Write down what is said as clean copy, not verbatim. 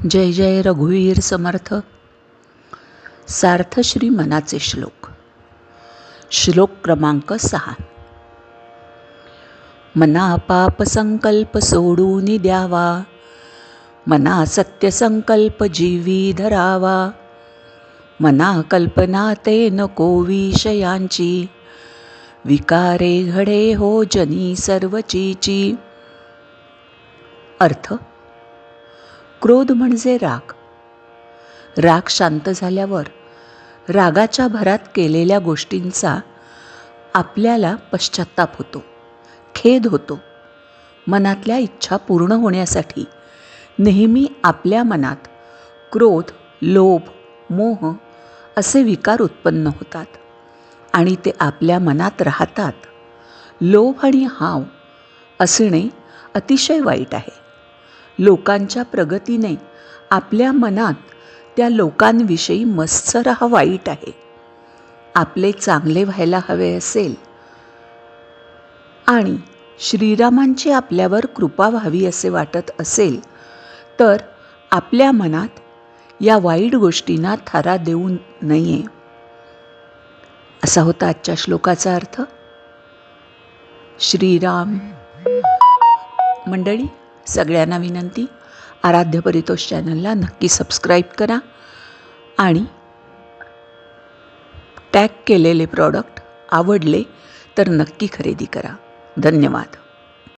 जय जय रघुवीर समर्थ. सार्थ श्री मनाचे श्लोक. श्लोक क्रमांक 6. मना पाप संकल्प सोडून द्यावा, मना सत्य संकल्प जीवी धरावा. मना कल्पना ते नको विषयांची, विकारे घडे हो जनी सर्वचीची. अर्थ: क्रोध म्हणजे राग. राग शांत झाल्यावर रागाच्या भरात केलेल्या गोष्टींचा आपल्याला पश्चात्ताप होतो, खेद होतो. मनातल्या इच्छा पूर्ण होण्यासाठी नेहमी आपल्या मनात क्रोध, लोभ, मोह असे विकार उत्पन्न होतात आणि ते आपल्या मनात राहतात. लोभ आणि हाव असणे अतिशय वाईट आहे. लोकांच्या प्रगतीने आपल्या मनात त्या लोकांविषयी मत्सर हा वाईट आहे. आपले चांगले व्हायला हवे असेल आणि श्रीरामांची आपल्यावर कृपा व्हावी असे वाटत असेल तर आपल्या मनात या वाईट गोष्टींना थारा देऊ नये. असा होता आजच्या श्लोकाचा अर्थ. श्रीराम. मंडळी, सगळ्यांना विनंती, आराध्य परितोष चॅनलला नक्की सबस्क्राईब करा आणि टॅग केलेले प्रॉडक्ट आवडले तर नक्की खरेदी करा. धन्यवाद.